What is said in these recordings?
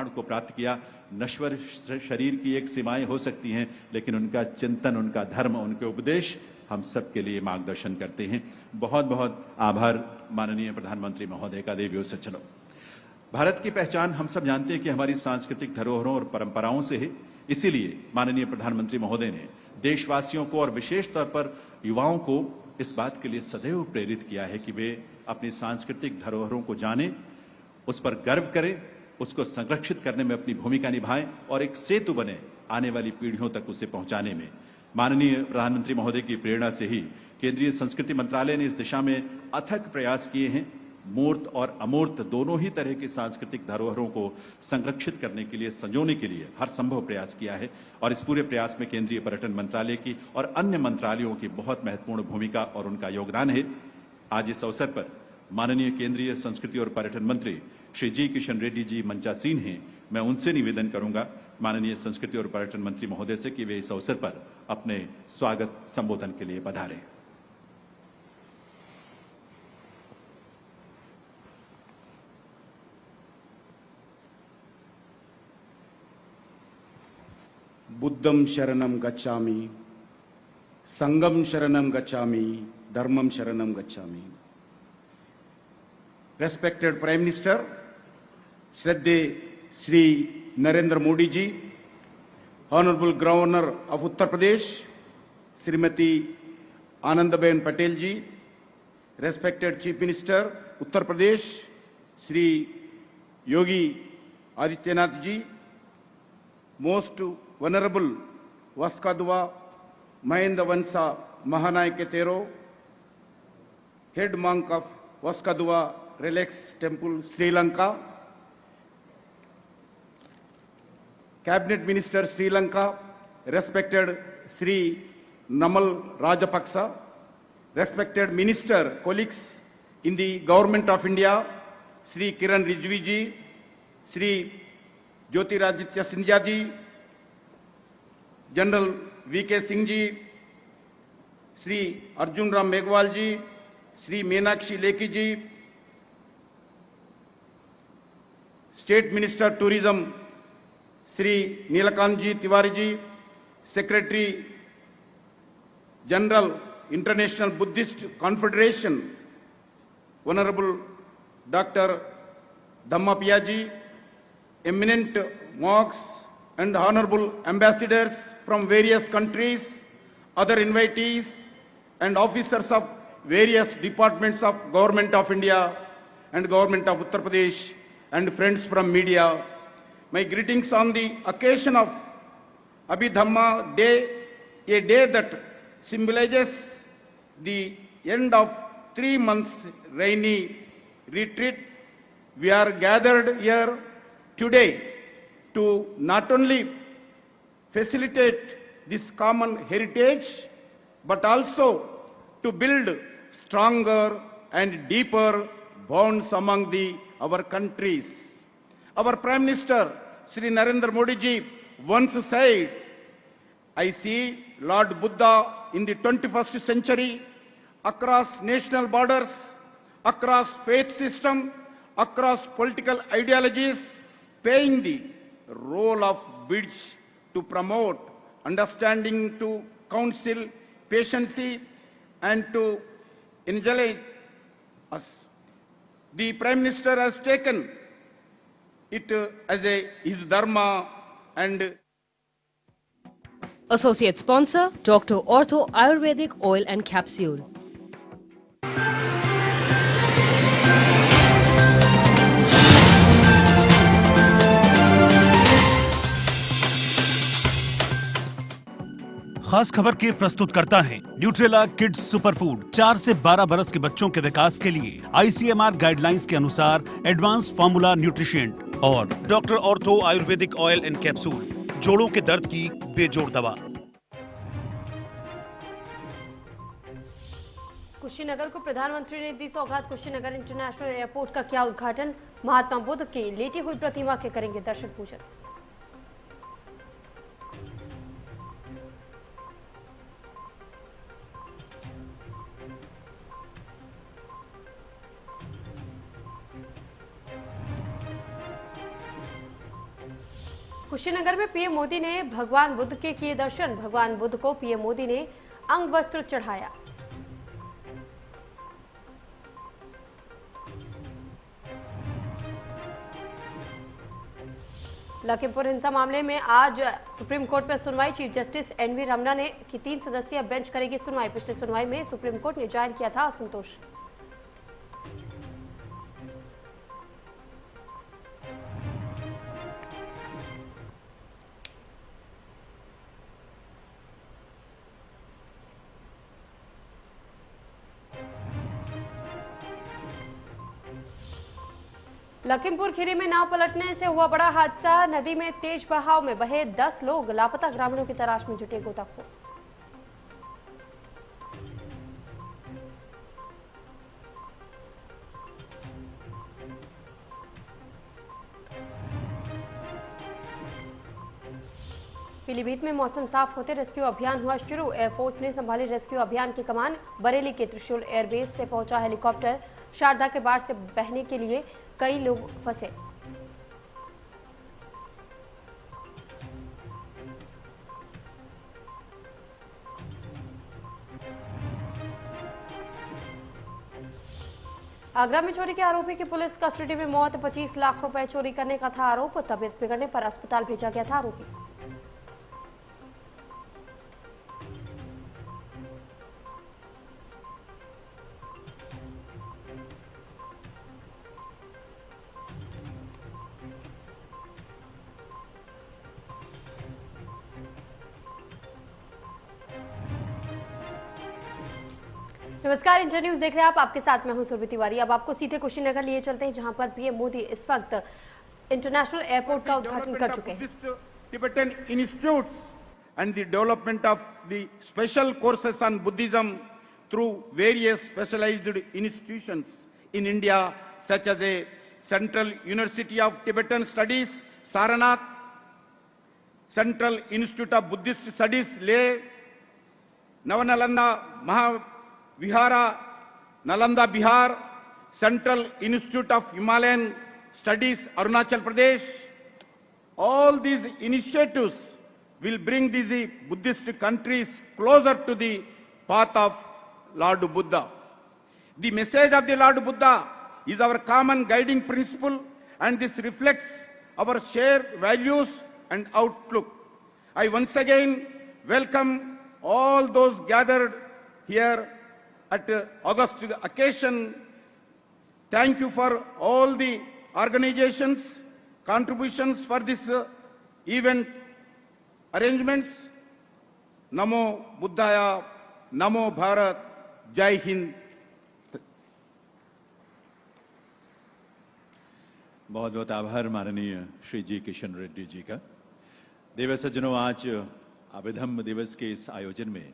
प्रमाण को प्राप्त किया। नश्वर शरीर की एक सीमाएं हो सकती हैं, लेकिन उनका चिंतन, उनका धर्म, उनके उपदेश हम सबके लिए मार्गदर्शन करते हैं। बहुत बहुत आभार माननीय प्रधानमंत्री महोदय का। देवियों सज्जनों, भारत की पहचान हम सब जानते हैं कि हमारी सांस्कृतिक धरोहरों और परंपराओं से है। इसीलिए माननीय प्रधानमंत्री महोदय ने देशवासियों को और विशेष तौर पर युवाओं को इस बात के लिए सदैव प्रेरित किया है कि वे अपनी सांस्कृतिक धरोहरों को जानें, उस पर गर्व करें, उसको संरक्षित करने में अपनी भूमिका निभाएं और एक सेतु बने आने वाली पीढ़ियों तक उसे पहुंचाने में। माननीय प्रधानमंत्री महोदय की प्रेरणा से ही केंद्रीय संस्कृति मंत्रालय ने इस दिशा में अथक प्रयास किए हैं। मूर्त और अमूर्त दोनों ही तरह की सांस्कृतिक धरोहरों को संरक्षित करने के लिए, संजोने के लिए हर संभव प्रयास किया है और इस पूरे प्रयास में केंद्रीय पर्यटन मंत्रालय की और अन्य मंत्रालयों की बहुत महत्वपूर्ण भूमिका और उनका योगदान है। आज इस अवसर पर माननीय केंद्रीय संस्कृति और पर्यटन मंत्री श्री जी किशन रेड्डी जी मंचासीन हैं। मैं उनसे निवेदन करूंगा माननीय संस्कृति और पर्यटन मंत्री महोदय से कि वे इस अवसर पर अपने स्वागत संबोधन के लिए पधारें। बुद्धं शरणं गच्छामि, संघं शरणं गच्छामि, धर्मं शरणं गच्छामि। Respected Prime Minister, Shraddhe Shri Narendra Modi ji, Honorable Governor of Uttar Pradesh, Srimati Anandaben Patel ji, Respected Chief Minister Uttar Pradesh, Shri Yogi Adityanath ji, Most Venerable Vaskaduva Mahendra Vansa Mahanayake Tero, Head Monk of Vaskaduva Relax Temple, Sri Lanka, Cabinet Minister Sri Lanka, respected Sri Namal Rajapaksa, respected Minister, colleagues in the Government of India, Sri Kiran Rijju ji, Sri Jyotiraditya Sindhya ji, General V.K. Singh ji, Sri Arjun Ram Meghwal ji, Sri Meenakshi Lekhi ji, State Minister Tourism Sri Neelakantji Tiwari ji, Secretary General International Buddhist Confederation Honorable Dr. Dhammapaya ji, eminent monks and honorable ambassadors from various countries, other invitees and officers of various departments of Government of India and Government of Uttar Pradesh and friends from media. My greetings on the occasion of Abhidhamma Day, a day that symbolizes the end of 3 months rainy retreat. We are gathered here today to not only facilitate this common heritage, but also to build stronger and deeper bonds among our countries. Our Prime Minister, Shri Narendra Modi ji, once said, I see Lord Buddha in the 21st century across national borders, across faith system, across political ideologies, playing the role of bridge to promote understanding, to counsel patience, and to enjoy us. The Prime Minister has taken it as his dharma and Associate Sponsor, Dr. Ortho Ayurvedic Oil and Capsule. खास खबर के प्रस्तुतकर्ता हैं Nutrela kids super food. 4 से 12 बरस के बच्चों के विकास के लिए ICMR गाइडलाइंस के अनुसार एडवांस फार्मूला न्यूट्रिशेंट और doctor ortho Ayurvedic oil and capsule, जोड़ों के दर्द की बेजोड़ दवा। कुशीनगर को प्रधानमंत्री ने दी सौगात। कुशीनगर इंटरनेशनल एयरपोर्ट का किया उद्घाटन। महात्मा बुद्ध की लेटी हुई प्रतिमा के करेंगे दर्शन पूजन। कुशीनगर में पीएम मोदी ने भगवान बुद्ध के किए दर्शन। भगवान बुद्ध को पीएम मोदी ने अंग वस्त्र चढ़ाया। लखीमपुर हिंसा मामले में आज सुप्रीम कोर्ट में सुनवाई। चीफ जस्टिस एनवी रमना ने की 3 सदस्यीय बेंच करेगी सुनवाई। पिछली सुनवाई में सुप्रीम कोर्ट ने जाहिर किया था असंतोष। लखीमपुर खीरी में नाव पलटने से हुआ बड़ा हादसा। नदी में तेज बहाव में बहे 10 लोग। लापता ग्रामीणों की तलाश में जुटे गोताखोर। पीलीभीत में मौसम साफ होते रेस्क्यू अभियान हुआ शुरू। एयरफोर्स ने संभाली रेस्क्यू अभियान की कमान। बरेली के त्रिशूल एयरबेस से पहुंचा हेलीकॉप्टर। शारदा के बाढ़ से बहने के लिए कई लोग फंसे। आगरा में चोरी के आरोपी की पुलिस कस्टडी में मौत। 25 लाख रुपए चोरी करने का था आरोप। तबीयत बिगड़ने पर अस्पताल भेजा गया था आरोपी। नमस्कार, इंटर न्यूज देख रहे हैं आप। आपके साथ मैं हूं सुरभि तिवारी। अब आपको सीधे कुशीनगर लिए चलते हैं, जहां पर पीएम मोदी इस वक्त इंटरनेशनल एयरपोर्ट का उद्घाटन कर चुके हैं। Tibetan institutes and the development of the special courses on Buddhism through various specialized institutions in India, such as a Central University of Tibetan Studies, Saranath, Central Institute of Buddhist Studies, Leh, Navanalanda Mahavihara, Nalanda, Bihar, Central Institute of Himalayan Studies, Arunachal Pradesh. All these initiatives will bring these Buddhist countries closer to the path of Lord Buddha. The message of the Lord Buddha is our common guiding principle, and this reflects our shared values and outlook. I once again welcome all those gathered here at August occasion. Thank you for all the organizations, contributions for this event arrangements. Namo Buddhaya, Namo Bharat, Jai Hind. बहुत बहुत आभार माननीय श्री जी किशन रेड्डी जी का। देव सज्जनों, आज अभिधम्म दिवस के इस आयोजन में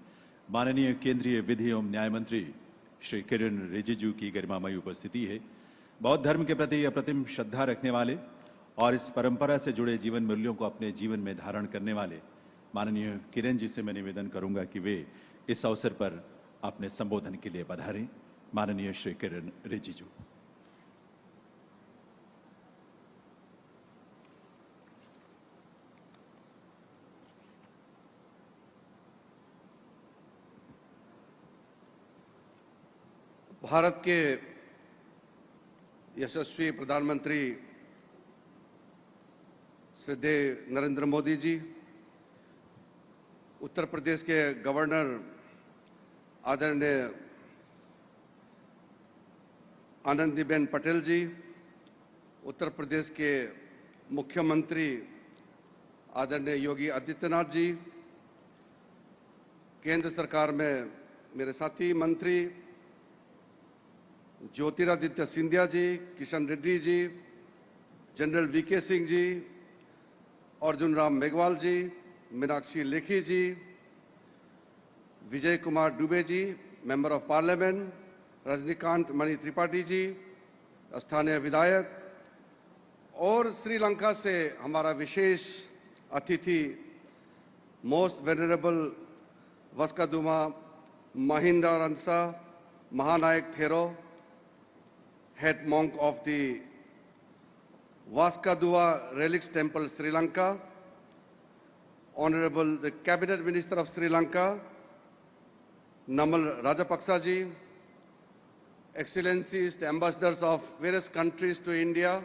माननीय केंद्रीय विधि एवं न्याय मंत्री श्री किरण रिजिजू की गरिमामयी उपस्थिति है। बौद्ध धर्म के प्रति अप्रतिम श्रद्धा रखने वाले और इस परंपरा से जुड़े जीवन मूल्यों को अपने जीवन में धारण करने वाले माननीय किरण जी से मैं निवेदन करूंगा कि वे इस अवसर पर अपने संबोधन के लिए पधारें। माननीय श्री किरण रिजिजू। भारत के यशस्वी प्रधानमंत्री श्री नरेंद्र मोदी जी, उत्तर प्रदेश के गवर्नर आदरणीय आनंदीबेन पटेल जी, उत्तर प्रदेश के मुख्यमंत्री आदरणीय योगी आदित्यनाथ जी, केंद्र सरकार में मेरे साथी मंत्री Jyotiraditya Scindia ji, Kishan Reddy ji, general VK Singh ji, Arjun Ram Meghwal ji, Meenakshi Lekhi ji, Vijay Kumar Dubey ji, member of parliament, Rajnikant Mani Tripathi ji, स्थानीय विधायक, और श्रीलंका से हमारा विशेष अतिथि most venerable Waskaduwe Mahinda Ransa Mahanayake Thero, head monk of the Vaskadua Relics Temple, Sri Lanka, Honorable the Cabinet Minister of Sri Lanka, Namal Rajapaksa ji, Excellencies, the ambassadors of various countries to India,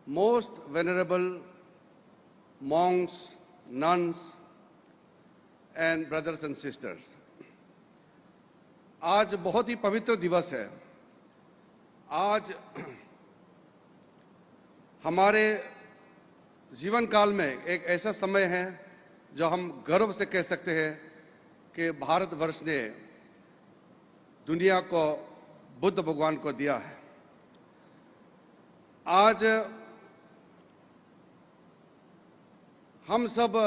most venerable monks, nuns, and brothers and sisters. आज बहुत ही पवित्र दिवस है। आज हमारे जीवन काल में एक ऐसा समय है जो हम गर्व से कह सकते हैं कि भारतवर्ष ने दुनिया को बुद्ध भगवान को दिया है। आज हम सब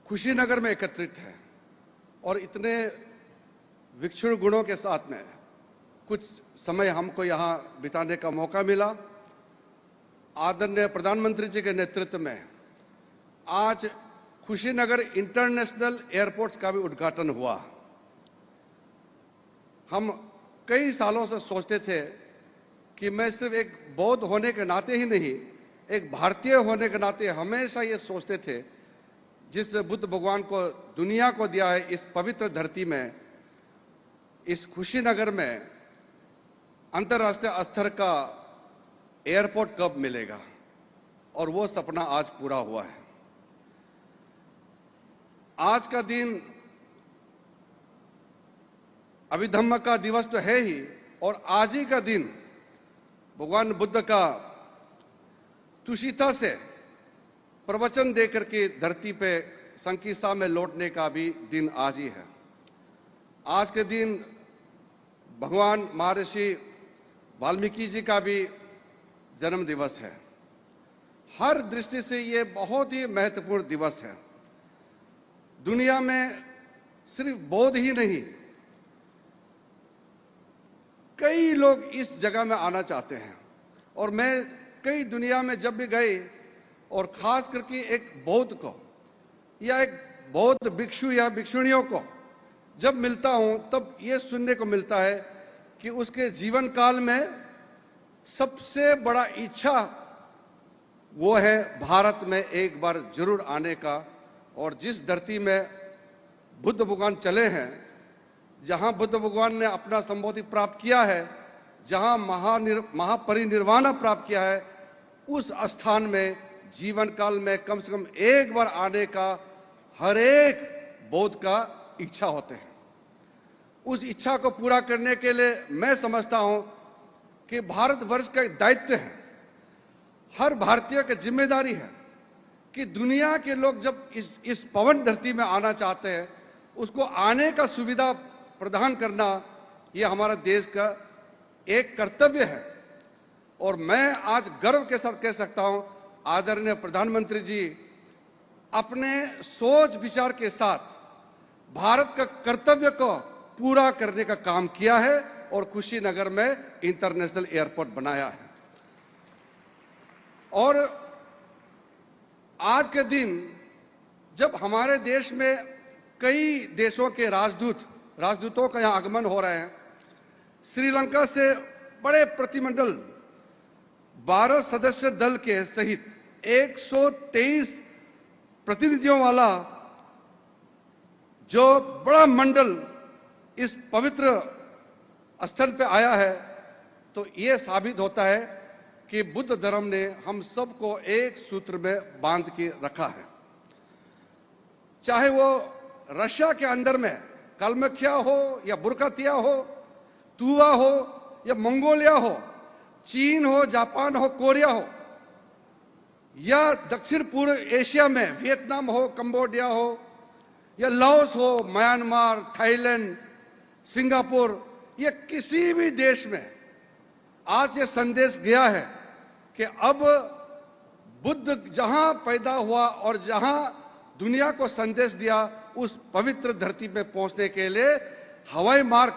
खुशीनगर में एकत्रित हैं और इतने विक्षुण गुणों के साथ में कुछ समय हमको यहां बिताने का मौका मिला। आदरणीय प्रधानमंत्री जी के नेतृत्व में आज खुशीनगर इंटरनेशनल एयरपोर्ट का भी उद्घाटन हुआ। हम कई सालों से सोचते थे कि मैं सिर्फ एक बौद्ध होने के नाते ही नहीं, एक भारतीय होने के नाते हमेशा ये सोचते थे जिस बुद्ध भगवान को दुनिया को दिया है इस पवित्र धरती में, इस खुशीनगर में अंतर्राष्ट्रीय स्तर का एयरपोर्ट कब मिलेगा, और वो सपना आज पूरा हुआ है। आज का दिन अभिधम्म का दिवस तो है ही, और आज ही का दिन भगवान बुद्ध का तुषिता से प्रवचन देकर के धरती पे संकिसा में लौटने का भी दिन आज ही है। आज के दिन भगवान महर्षि वाल्मीकि जी का भी जन्म दिवस है। हर दृष्टि से ये बहुत ही महत्वपूर्ण दिवस है। दुनिया में सिर्फ बौद्ध ही नहीं, कई लोग इस जगह में आना चाहते हैं, और मैं कई दुनिया में जब भी गए और खास करके एक बौद्ध को या एक बौद्ध भिक्षु या भिक्षुणियों को जब मिलता हूं तब ये सुनने को मिलता है कि उसके जीवन काल में सबसे बड़ा इच्छा वो है भारत में एक बार जरूर आने का। और जिस धरती में बुद्ध भगवान चले हैं, जहां बुद्ध भगवान ने अपना संबोधि प्राप्त किया है, जहां महापरिनिर्वाण प्राप्त किया है, उस स्थान में जीवन काल में कम से कम एक बार आने का हर एक बौद्ध का इच्छा होते हैं। उस इच्छा को पूरा करने के लिए मैं समझता हूं कि भारतवर्ष का एक दायित्व है, हर भारतीय की जिम्मेदारी है कि दुनिया के लोग जब इस पवन धरती में आना चाहते हैं, उसको आने का सुविधा प्रदान करना यह हमारा देश का एक कर्तव्य है। और मैं आज गर्व के साथ कह सकता हूं, आदरणीय प्रधानमंत्री जी अपने सोच विचार के साथ भारत का कर्तव्य को पूरा करने का काम किया है और खुशीनगर में इंटरनेशनल एयरपोर्ट बनाया है। और आज के दिन जब हमारे देश में कई देशों के राजदूतों का यहां आगमन हो रहे हैं, श्रीलंका से बड़े प्रतिनिधिमंडल 12 सदस्य दल के सहित 123 प्रतिनिधियों वाला जो बड़ा मंडल इस पवित्र स्थल पे आया है, तो यह साबित होता है कि बुद्ध धर्म ने हम सबको एक सूत्र में बांध के रखा है। चाहे वो रशिया के अंदर में कालमख्या हो या बुरकातिया हो, तुवा हो या मंगोलिया हो, चीन हो, जापान हो, कोरिया हो, या दक्षिण पूर्व एशिया में वियतनाम हो, कंबोडिया हो, या लाओस हो, म्यांमार, थाईलैंड, सिंगापुर, या किसी भी देश में आज ये संदेश गया है कि अब बुद्ध जहां पैदा हुआ और जहां दुनिया को संदेश दिया, उस पवित्र धरती में पहुंचने के लिए हवाई मार्ग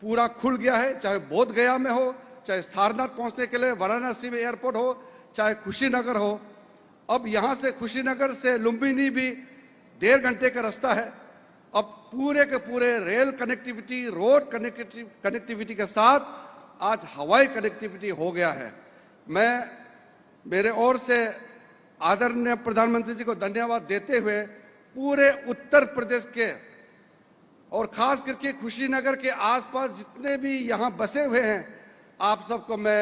पूरा खुल गया है। चाहे बोध गया में हो, चाहे सारनाथ पहुंचने के लिए वाराणसी में एयरपोर्ट हो, चाहे खुशीनगर हो। अब यहां से खुशीनगर से लुम्बिनी भी 1.5 घंटे का रास्ता है। अब पूरे के पूरे रेल कनेक्टिविटी, रोड कनेक्टिविटी के साथ आज हवाई कनेक्टिविटी हो गया है। मैं मेरे ओर से आदरणीय प्रधानमंत्री जी को धन्यवाद देते हुए पूरे उत्तर प्रदेश के और खास करके कुशीनगर के आसपास जितने भी यहां बसे हुए हैं, आप सबको मैं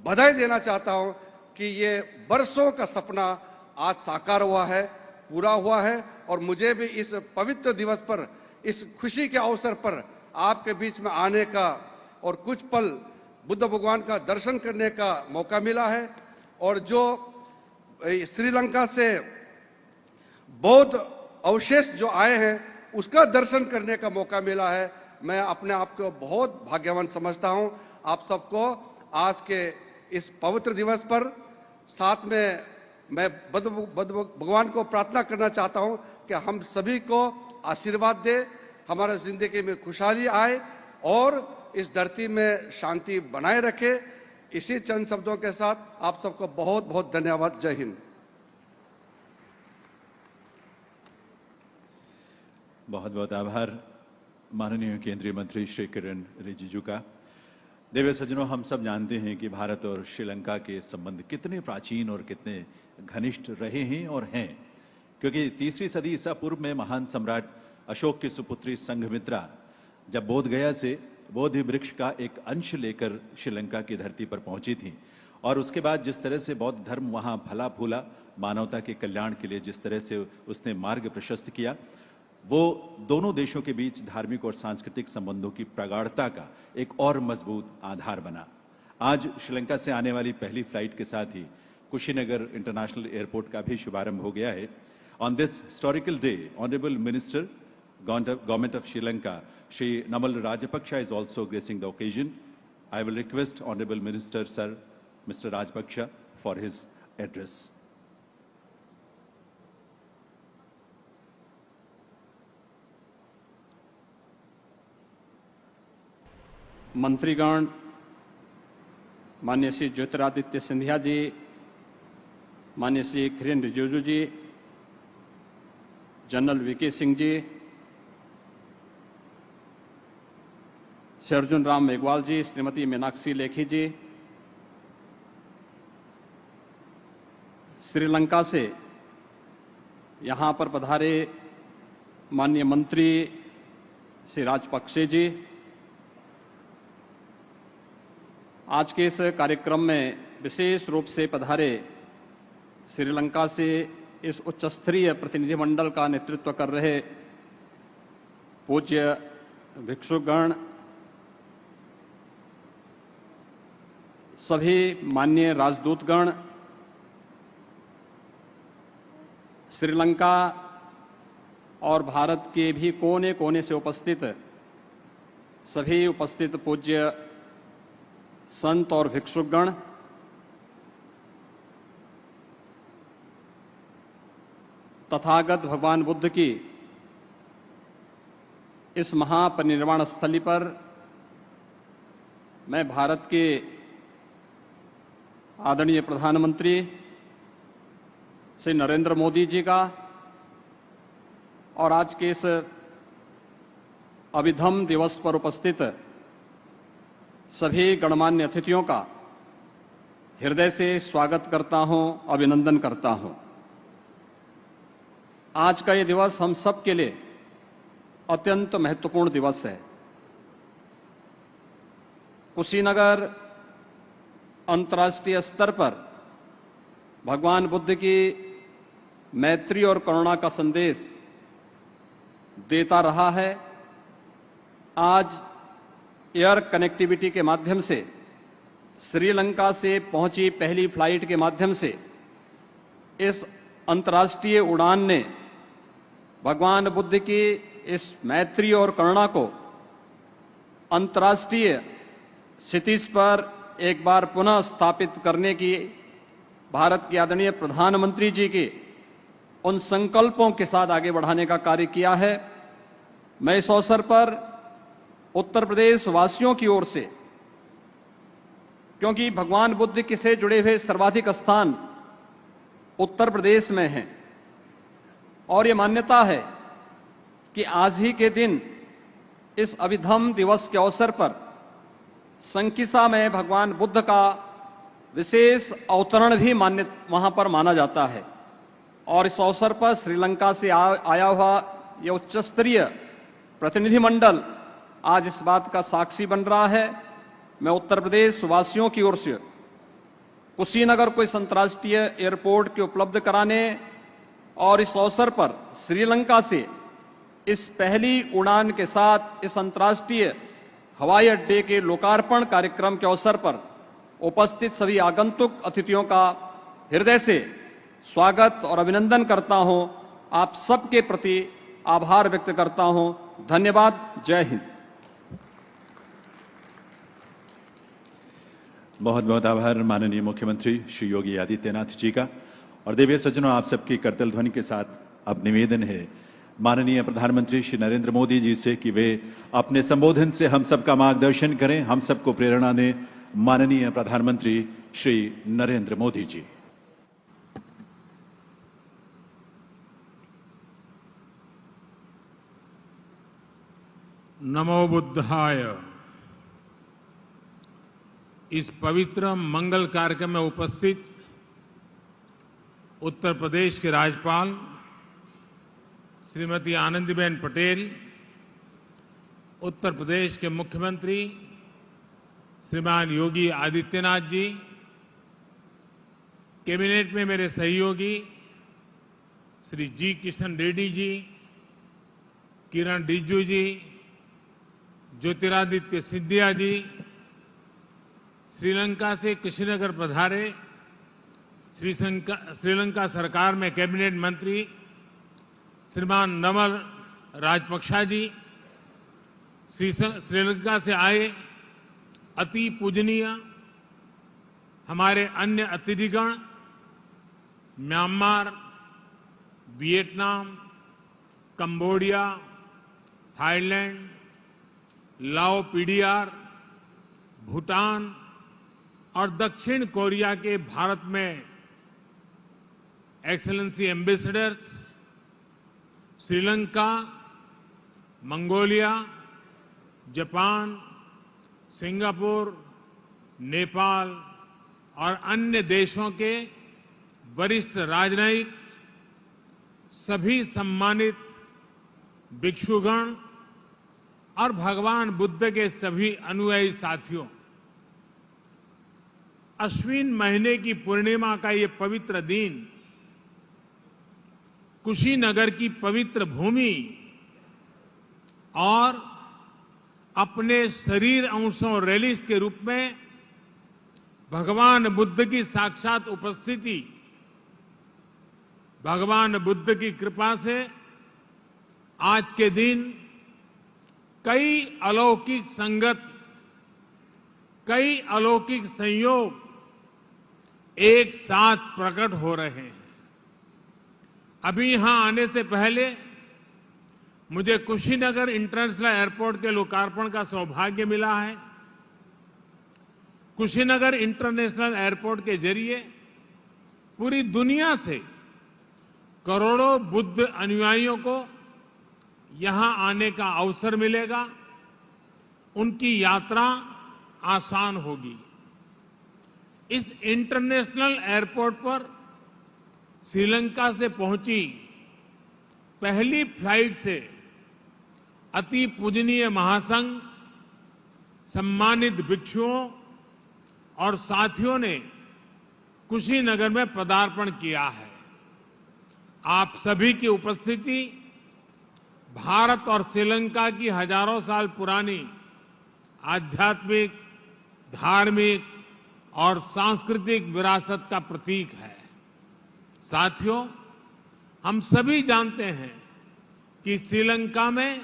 बधाई देना चाहता हूं कि ये वर्षों का सपना आज साकार हुआ है, पूरा हुआ है। और मुझे भी इस पवित्र दिवस पर, इस खुशी के अवसर पर आपके बीच में आने का और कुछ पल बुद्ध भगवान का दर्शन करने का मौका मिला है। और जो श्रीलंका से बौद्ध अवशेष जो आए हैं उसका दर्शन करने का मौका मिला है। मैं अपने आप को बहुत भाग्यवान समझता हूं। आप सबको आज के इस पवित्र दिवस पर साथ में मैं बुद्ध भगवान को प्रार्थना करना चाहता हूं कि हम सभी को आशीर्वाद दे, हमारे जिंदगी में खुशहाली आए और इस धरती में शांति बनाए रखे। इसी चंद शब्दों के साथ आप सबको बहुत बहुत धन्यवाद। जय हिंद। बहुत बहुत आभार माननीय केंद्रीय मंत्री श्री किरण रिजिजू का। देव सज्जनों, हम सब जानते हैं कि भारत और श्रीलंका के संबंध कितने प्राचीन और कितने घनिष्ठ रहे हैं और हैं, क्योंकि 3री सदी ईसा पूर्व में महान सम्राट अशोक की सुपुत्री संघमित्रा जब बोध गया से बोधि वृक्ष का एक अंश लेकर श्रीलंका की धरती पर पहुंची थी, और उसके बाद जिस तरह से बौद्ध धर्म वहां फला फूला, मानवता के कल्याण के लिए जिस तरह से उसने मार्ग प्रशस्त किया, वो दोनों देशों के बीच धार्मिक और सांस्कृतिक संबंधों की प्रगाढ़ता का एक और मजबूत आधार बना। आज श्रीलंका से आने वाली पहली फ्लाइट के साथ ही कुशीनगर इंटरनेशनल एयरपोर्ट का भी शुभारंभ हो गया है। On this historical day, honourable minister Government of Sri Lanka, Shri Namal Rajapaksa is also gracing the occasion. I will request Honorable Minister Sir, Mr. Rajapaksa for his address. मंत्रीगण, माननीय श्री ज्योतिरादित्य सिंधिया जी, माननीय श्री किरेन रिजिजू जी, general VK Singh जी, श्री अर्जुन राम मेघवाल जी, श्रीमती मीनाक्षी लेखी जी, श्रीलंका से यहां पर पधारे माननीय मंत्री श्री राजपक्षे जी, आज के इस कार्यक्रम में विशेष रूप से पधारे श्रीलंका से इस उच्च स्तरीय प्रतिनिधिमंडल का नेतृत्व कर रहे पूज्य भिक्षुगण, सभी माननीय राजदूतगण, श्रीलंका और भारत के भी कोने कोने से उपस्थित सभी उपस्थित पूज्य संत और भिक्षुगण, तथागत भगवान बुद्ध की इस महापरिनिर्वाण स्थली पर मैं भारत के आदरणीय प्रधानमंत्री श्री नरेंद्र मोदी जी का और आज के इस अभिधम दिवस पर उपस्थित सभी गणमान्य अतिथियों का हृदय से स्वागत करता हूं, अभिनंदन करता हूं। आज का ये दिवस हम सब के लिए अत्यंत महत्वपूर्ण दिवस है। कुशीनगर अंतर्राष्ट्रीय स्तर पर भगवान बुद्ध की मैत्री और करुणा का संदेश देता रहा है। आज एयर कनेक्टिविटी के माध्यम से श्रीलंका से पहुंची पहली फ्लाइट के माध्यम से इस अंतर्राष्ट्रीय उड़ान ने भगवान बुद्ध की इस मैत्री और करुणा को अंतर्राष्ट्रीय क्षितिज पर एक बार पुनः स्थापित करने की भारत के आदरणीय प्रधानमंत्री जी के उन संकल्पों के साथ आगे बढ़ाने का कार्य किया है। मैं इस अवसर पर उत्तर प्रदेश वासियों की ओर से, क्योंकि भगवान बुद्ध के से जुड़े हुए सर्वाधिक स्थान उत्तर प्रदेश में हैं और ये मान्यता है कि आज ही के दिन इस अभिधम दिवस के अवसर पर संकिसा में भगवान बुद्ध का विशेष अवतरण भी वहां पर माना जाता है और इस अवसर पर श्रीलंका से आया हुआ यह उच्च स्तरीय प्रतिनिधिमंडल आज इस बात का साक्षी बन रहा है। मैं उत्तर प्रदेश वासियों की ओर से कुशीनगर को इस अंतर्राष्ट्रीय एयरपोर्ट के उपलब्ध कराने और इस अवसर पर श्रीलंका से इस पहली उड़ान के साथ इस अंतर्राष्ट्रीय हवाई अड्डे के लोकार्पण कार्यक्रम के अवसर पर उपस्थित सभी आगंतुक अतिथियों का हृदय से स्वागत और अभिनंदन करता हूं। आप सबके प्रति आभार व्यक्त करता हूं। धन्यवाद। जय हिंद। बहुत बहुत आभार माननीय मुख्यमंत्री श्री योगी आदित्यनाथ जी का। और देवीय सज्जनों, आप सबकी करतल ध्वनि के साथ अब निवेदन है माननीय प्रधानमंत्री श्री नरेंद्र मोदी जी से कि वे अपने संबोधन से हम सबका मार्गदर्शन करें, हम सबको प्रेरणा दें। माननीय प्रधानमंत्री श्री नरेंद्र मोदी जी। नमो बुद्धाय। इस पवित्र मंगल कार्यक्रम में उपस्थित उत्तर प्रदेश के राज्यपाल श्रीमती आनंदीबेन पटेल, उत्तर प्रदेश के मुख्यमंत्री श्रीमान योगी आदित्यनाथ जी, कैबिनेट में मेरे सहयोगी श्री जी किशन रेड्डी जी, किरण रिजिजू जी, ज्योतिरादित्य सिंधिया जी, श्रीलंका से कुशीनगर पधारे श्रीलंका सरकार में कैबिनेट मंत्री श्रीमान नमल राजपक्षा जी, श्रीलंका से आए अति पूजनीय हमारे अन्य अतिथिगण, म्यांमार, वियतनाम, कंबोडिया, थाईलैंड, लाओ पीडीआर, भूटान और दक्षिण कोरिया के भारत में excellency ambassadors, Sri Lanka, Mongolia, Japan, Singapore, Nepal और अन्य देशों के वरिष्ठ राजनयिक, सभी सम्मानित भिक्षुगण और भगवान बुद्ध के सभी अनुयायी साथियों, अश्विन महीने की पूर्णिमा का ये पवित्र दिन कुशीनगर की पवित्र भूमि और अपने शरीर अंशों रैलिस के रूप में भगवान बुद्ध की साक्षात उपस्थिति, भगवान बुद्ध की कृपा से आज के दिन कई अलौकिक संगत, कई अलौकिक संयोग एक साथ प्रकट हो रहे हैं। अभी यहां आने से पहले मुझे कुशीनगर इंटरनेशनल एयरपोर्ट के लोकार्पण का सौभाग्य मिला है। कुशीनगर इंटरनेशनल एयरपोर्ट के जरिए पूरी दुनिया से करोड़ों बुद्ध अनुयायियों को यहां आने का अवसर मिलेगा, उनकी यात्रा आसान होगी। इस इंटरनेशनल एयरपोर्ट पर श्रीलंका से पहुंची पहली फ्लाइट से अति पूजनीय महासंघ, सम्मानित भिक्षुओं और साथियों ने कुशीनगर में पदार्पण किया है। आप सभी की उपस्थिति भारत और श्रीलंका की हजारों साल पुरानी आध्यात्मिक, धार्मिक और सांस्कृतिक विरासत का प्रतीक है। साथियों, हम सभी जानते हैं कि श्रीलंका में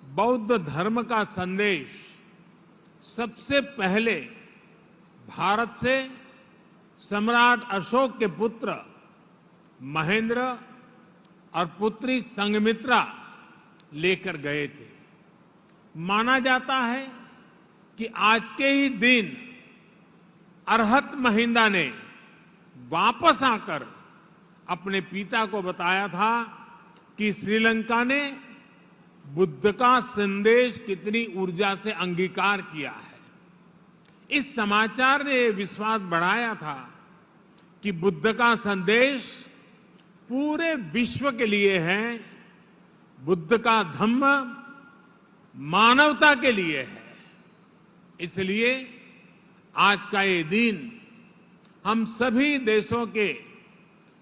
बौद्ध धर्म का संदेश सबसे पहले भारत से सम्राट अशोक के पुत्र महेंद्र और पुत्री संघमित्रा लेकर गए थे। माना जाता है कि आज के ही दिन अरहत महिंदा ने वापस आकर अपने पिता को बताया था कि श्रीलंका ने बुद्ध का संदेश कितनी ऊर्जा से अंगीकार किया है। इस समाचार ने विश्वास बढ़ाया था कि बुद्ध का संदेश पूरे विश्व के लिए है, बुद्ध का धम्म मानवता के लिए है। इसलिए आज का ये दिन हम सभी देशों के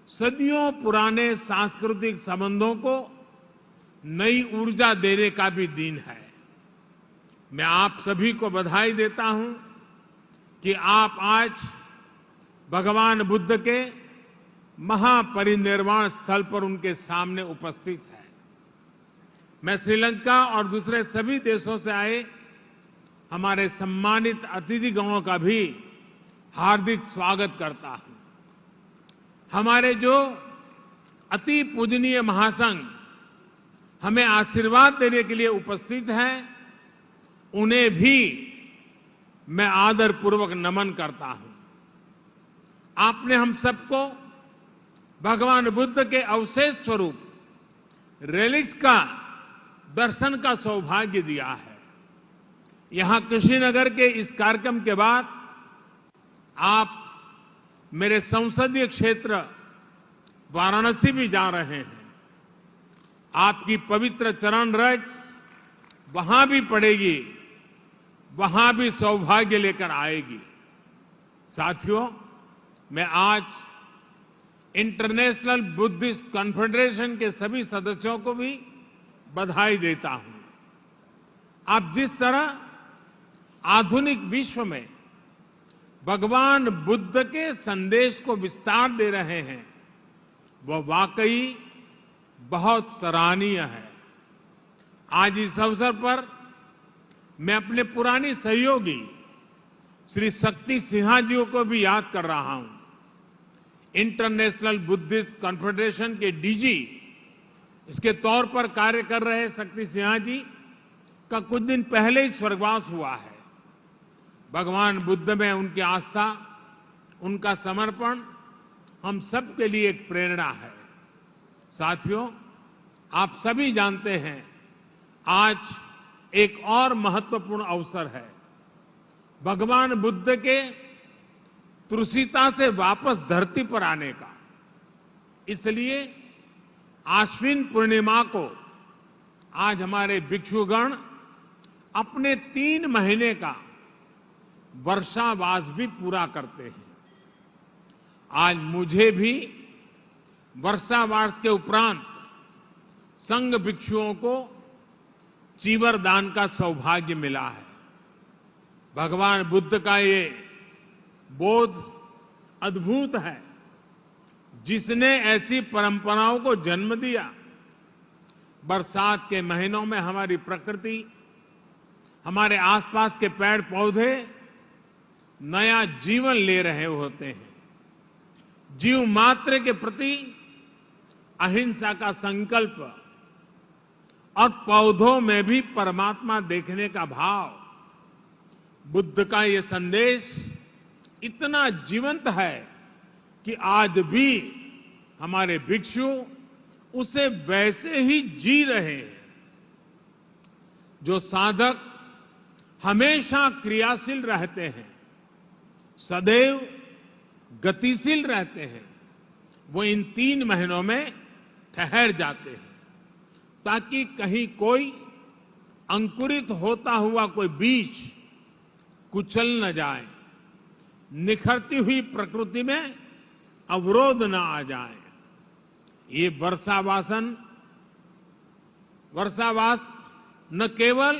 सदियों पुराने सांस्कृतिक संबंधों को नई ऊर्जा देने का भी दिन है। मैं आप सभी को बधाई देता हूं कि आप आज भगवान बुद्ध के महापरिनिर्वाण स्थल पर उनके सामने उपस्थित हैं। मैं श्रीलंका और दूसरे सभी देशों से आए हमारे सम्मानित अतिथिगणों का भी हार्दिक स्वागत करता हूं। हमारे जो अति पूजनीय महासंघ हमें आशीर्वाद देने के लिए उपस्थित हैं, उन्हें भी मैं आदरपूर्वक नमन करता हूं। आपने हम सबको भगवान बुद्ध के अवशेष स्वरूप रेलिक्स का दर्शन का सौभाग्य दिया है। यहां कुशीनगर के इस कार्यक्रम के बाद आप मेरे संसदीय क्षेत्र वाराणसी भी जा रहे हैं। आपकी पवित्र चरण रज वहां भी पड़ेगी, वहां भी सौभाग्य लेकर आएगी। साथियों, मैं आज इंटरनेशनल बुद्धिस्ट कॉन्फेडरेशन के सभी सदस्यों को भी बधाई देता हूं। आप जिस तरह आधुनिक विश्व में भगवान बुद्ध के संदेश को विस्तार दे रहे हैं, वह वाकई बहुत सराहनीय है। आज इस अवसर पर मैं अपने पुराने सहयोगी श्री शक्ति सिन्हा जी को भी याद कर रहा हूं। इंटरनेशनल बुद्धिस्ट कॉन्फेडरेशन के डीजी इसके तौर पर कार्य कर रहे शक्ति सिन्हा जी का कुछ दिन पहले ही स्वर्गवास हुआ है। भगवान बुद्ध में उनकी आस्था, उनका समर्पण हम सबके लिए एक प्रेरणा है। साथियों, आप सभी जानते हैं आज एक और महत्वपूर्ण अवसर है, भगवान बुद्ध के तृषिता से वापस धरती पर आने का। इसलिए आश्विन पूर्णिमा को आज हमारे भिक्षुगण अपने 3 महीने का वर्षावास भी पूरा करते हैं। आज मुझे भी वर्षावास के उपरांत संघ भिक्षुओं को चीवर दान का सौभाग्य मिला है। भगवान बुद्ध का ये बोध अद्भुत है, जिसने ऐसी परंपराओं को जन्म दिया। बरसात के महीनों में हमारी प्रकृति, हमारे आसपास के पेड़ पौधे नया जीवन ले रहे होते हैं। जीव मात्र के प्रति अहिंसा का संकल्प और पौधों में भी परमात्मा देखने का भाव, बुद्ध का ये संदेश इतना जीवंत है कि आज भी हमारे भिक्षु उसे वैसे ही जी रहे हैं। जो साधक हमेशा क्रियाशील रहते हैं, सदैव गतिशील रहते हैं, वो इन 3 महीनों में ठहर जाते हैं, ताकि कहीं कोई अंकुरित होता हुआ कोई बीज कुचल न जाए, निखरती हुई प्रकृति में अवरोध न आ जाए। ये वर्षावास न केवल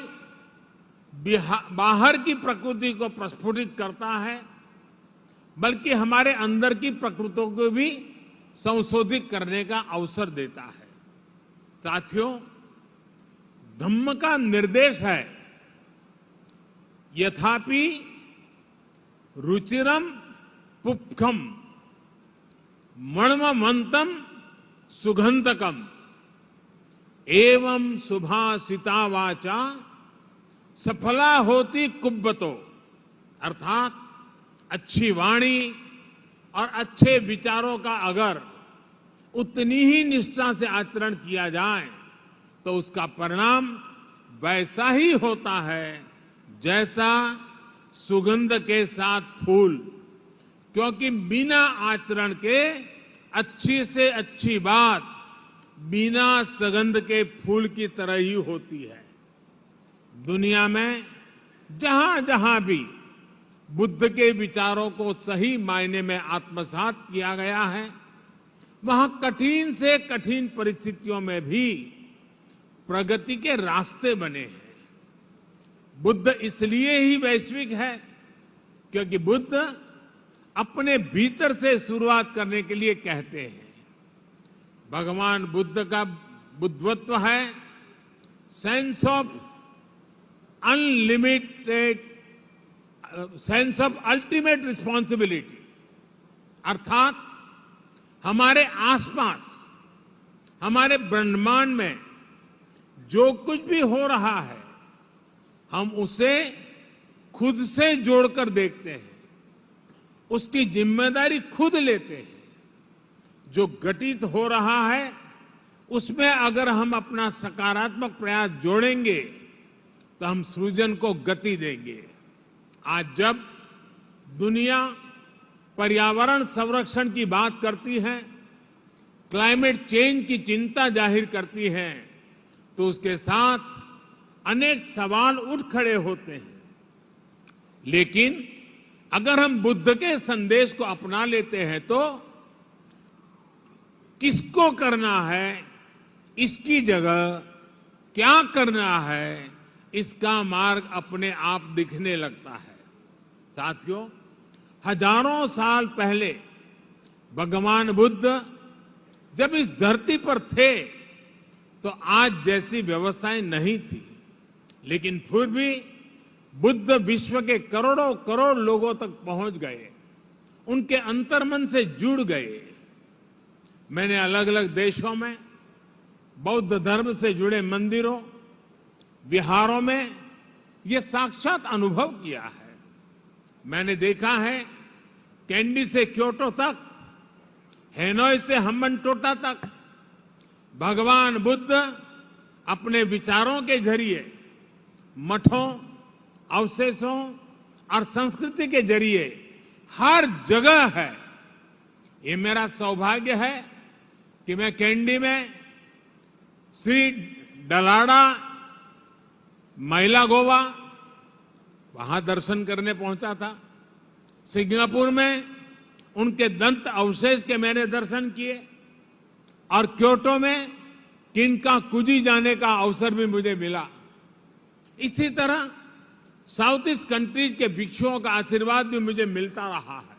बाहर की प्रकृति को प्रस्फुटित करता है, बल्कि हमारे अंदर की प्रकृति को भी संशोधित करने का अवसर देता है। साथियों, धम्म का निर्देश है, यथापि रुचिरम पुप्खम मणमंतम सुगंधकम एवं सुभाषिता वाचा सफला होती कुब्बतो। अर्थात अच्छी वाणी और अच्छे विचारों का अगर उतनी ही निष्ठा से आचरण किया जाए तो उसका परिणाम वैसा ही होता है जैसा सुगंध के साथ फूल, क्योंकि बिना आचरण के अच्छी से अच्छी बात बिना सुगंध के फूल की तरह ही होती है। दुनिया में जहां जहां भी बुद्ध के विचारों को सही मायने में आत्मसात किया गया है, वहां कठिन से कठिन परिस्थितियों में भी प्रगति के रास्ते बने हैं। बुद्ध इसलिए ही वैश्विक है क्योंकि बुद्ध अपने भीतर से शुरुआत करने के लिए कहते हैं। भगवान बुद्ध का बुद्धत्व है sense of unlimited, sense of ultimate responsibility, अर्थात हमारे आसपास, हमारे ब्रह्मांड में जो कुछ भी हो रहा है, हम उसे खुद से जोड़कर देखते हैं, उसकी जिम्मेदारी खुद लेते हैं। जो घटित हो रहा है उसमें अगर हम अपना सकारात्मक प्रयास जोड़ेंगे तो हम सृजन को गति देंगे। आज जब दुनिया पर्यावरण संरक्षण की बात करती है, क्लाइमेट चेंज की चिंता जाहिर करती है, तो उसके साथ अनेक सवाल उठ खड़े होते हैं। लेकिन अगर हम बुद्ध के संदेश को अपना लेते हैं तो किसको करना है, इसकी जगह क्या करना है, इसका मार्ग अपने आप दिखने लगता है। साथियों, हजारों साल पहले भगवान बुद्ध जब इस धरती पर थे तो आज जैसी व्यवस्थाएं नहीं थी, लेकिन फिर भी बुद्ध विश्व के करोड़ों करोड़ लोगों तक पहुंच गए, उनके अंतर्मन से जुड़ गए। मैंने अलग अलग देशों में बौद्ध धर्म से जुड़े मंदिरों, विहारों में ये साक्षात अनुभव किया है। मैंने देखा है कैंडी से क्योटो तक, हेनोई से हम्बनटोटा तक भगवान बुद्ध अपने विचारों के जरिए मठों, अवशेषों और संस्कृति के जरिए हर जगह है। ये मेरा सौभाग्य है कि मैं कैंडी में श्री डलाडा मैला गोवा वहां दर्शन करने पहुंचा था। सिंगापुर में उनके दंत अवशेष के मैंने दर्शन किए और क्योटो में किनकाकुजी जाने का अवसर भी मुझे मिला। इसी तरह साउथ ईस्ट कंट्रीज के भिक्षुओं का आशीर्वाद भी मुझे मिलता रहा है।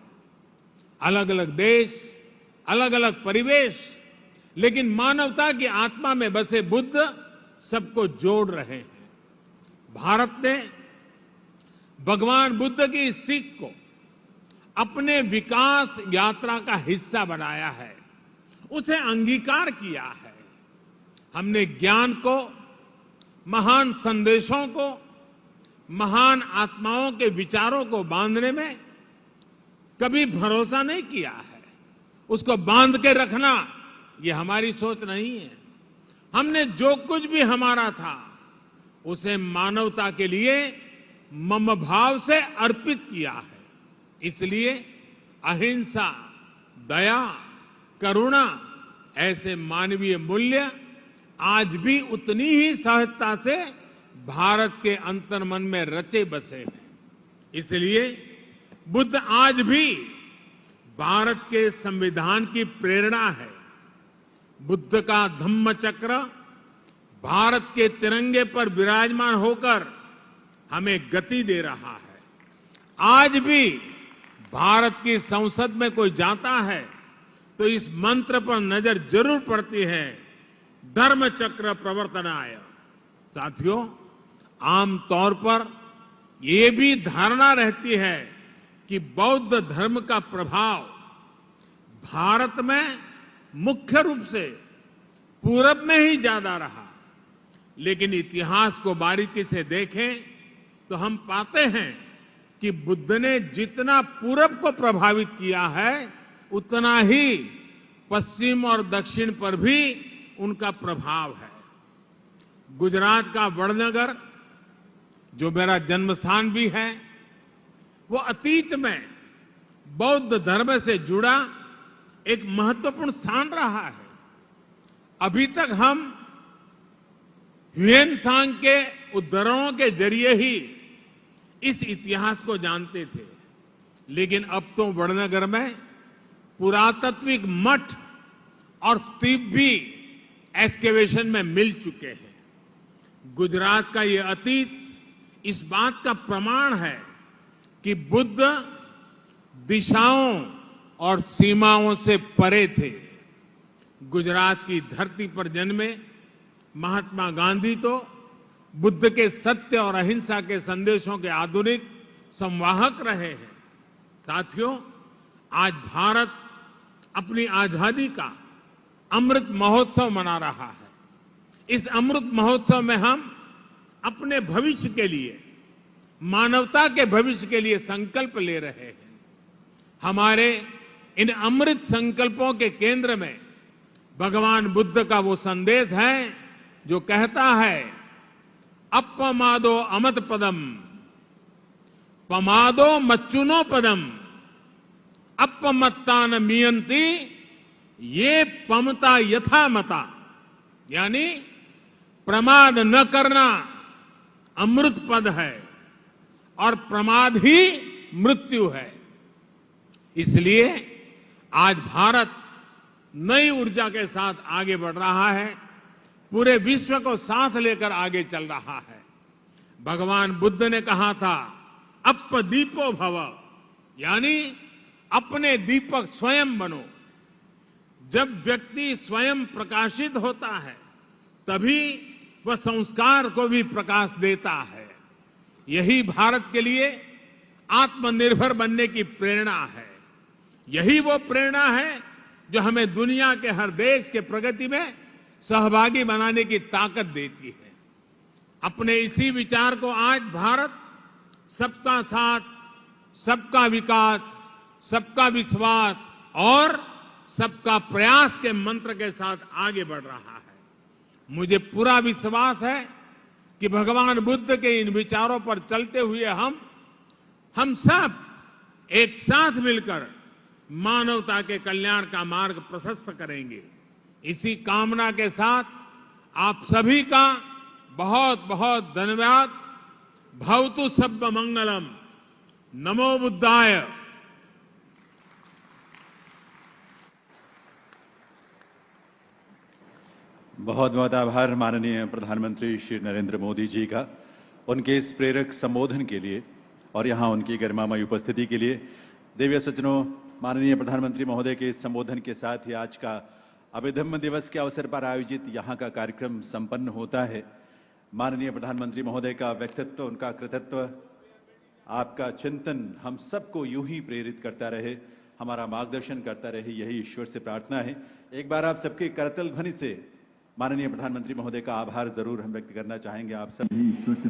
अलग अलग देश, अलग अलग परिवेश, लेकिन मानवता की आत्मा में बसे बुद्ध सबको जोड़ रहे हैं। भारत ने भगवान बुद्ध की इस सीख को अपने विकास यात्रा का हिस्सा बनाया है, उसे अंगीकार किया है। हमने ज्ञान को, महान संदेशों को, महान आत्माओं के विचारों को बांधने में कभी भरोसा नहीं किया है। उसको बांध के रखना ये हमारी सोच नहीं है। हमने जो कुछ भी हमारा था उसे मानवता के लिए मम भाव से अर्पित किया है। इसलिए अहिंसा, दया, करुणा ऐसे मानवीय मूल्य आज भी उतनी ही सहजता से भारत के अंतर्मन में रचे बसे हैं। इसलिए बुद्ध आज भी भारत के संविधान की प्रेरणा है। बुद्ध का धम्म चक्र भारत के तिरंगे पर विराजमान होकर हमें गति दे रहा है। आज भी भारत की संसद में कोई जाता है तो इस मंत्र पर नजर जरूर पड़ती है, धर्म चक्र प्रवर्तनाय। साथियों, आमतौर पर ये भी धारणा रहती है कि बौद्ध धर्म का प्रभाव भारत में मुख्य रूप से पूरब में ही ज्यादा रहा, लेकिन इतिहास को बारीकी से देखें तो हम पाते हैं कि बुद्ध ने जितना पूरब को प्रभावित किया है उतना ही पश्चिम और दक्षिण पर भी उनका प्रभाव है। गुजरात का वडनगर, जो मेरा जन्म स्थान भी है, वो अतीत में बौद्ध धर्म से जुड़ा एक महत्वपूर्ण स्थान रहा है। अभी तक हम ह्वेन सांग के उद्धरणों के जरिए ही इस इतिहास को जानते थे, लेकिन अब तो वड़नगर में पुरातात्विक मठ और स्तूप भी एक्सकेवेशन में मिल चुके हैं। गुजरात का ये अतीत इस बात का प्रमाण है कि बुद्ध दिशाओं और सीमाओं से परे थे। गुजरात की धरती पर जन्मे महात्मा गांधी तो बुद्ध के सत्य और अहिंसा के संदेशों के आधुनिक संवाहक रहे हैं। साथियों, आज भारत अपनी आजादी का अमृत महोत्सव मना रहा है। इस अमृत महोत्सव में हम अपने भविष्य के लिए, मानवता के भविष्य के लिए संकल्प ले रहे हैं। हमारे इन अमृत संकल्पों के केंद्र में भगवान बुद्ध का वो संदेश है जो कहता है, अपमादो अमत पदम, पमादो मच्चुनो पदम, अपमत्ता न मियंती, ये पमता यथा मता। यानी प्रमाद न करना अमृत पद है और प्रमाद ही मृत्यु है। इसलिए आज भारत नई ऊर्जा के साथ आगे बढ़ रहा है, पूरे विश्व को साथ लेकर आगे चल रहा है। भगवान बुद्ध ने कहा था, अपदीपो भव, यानी अपने दीपक स्वयं बनो। जब व्यक्ति स्वयं प्रकाशित होता है तभी वह संस्कार को भी प्रकाश देता है। यही भारत के लिए आत्मनिर्भर बनने की प्रेरणा है। यही वो प्रेरणा है जो हमें दुनिया के हर देश के प्रगति में सहभागी बनाने की ताकत देती है। अपने इसी विचार को आज भारत सबका साथ, सबका विकास, सबका विश्वास और सबका प्रयास के मंत्र के साथ आगे बढ़ रहा है। मुझे पूरा विश्वास है कि भगवान बुद्ध के इन विचारों पर चलते हुए हम सब एक साथ मिलकर मानवता के कल्याण का मार्ग प्रशस्त करेंगे। इसी कामना के साथ आप सभी का बहुत बहुत धन्यवाद। भवतु सब्ब मंगलम। नमो बुद्धाय। बहुत बहुत आभार माननीय प्रधानमंत्री श्री नरेंद्र मोदी जी का, उनके इस प्रेरक संबोधन के लिए और यहां उनकी गरिमामयी उपस्थिति के लिए। देवी सज्जनों, माननीय प्रधानमंत्री महोदय के इस संबोधन के साथ ही आज का अभिधम्म दिवस के अवसर पर आयोजित यहां का कार्यक्रम संपन्न होता है। माननीय प्रधानमंत्री महोदय का व्यक्तित्व, उनका कृतित्व, आपका चिंतन हम सबको यूं ही प्रेरित करता रहे, हमारा मार्गदर्शन करता रहे, यही ईश्वर से प्रार्थना है। एक बार आप सबके करतल ध्वनि से माननीय प्रधानमंत्री महोदय का आभार जरूर हम व्यक्त करना चाहेंगे। आप सब ईश्वर से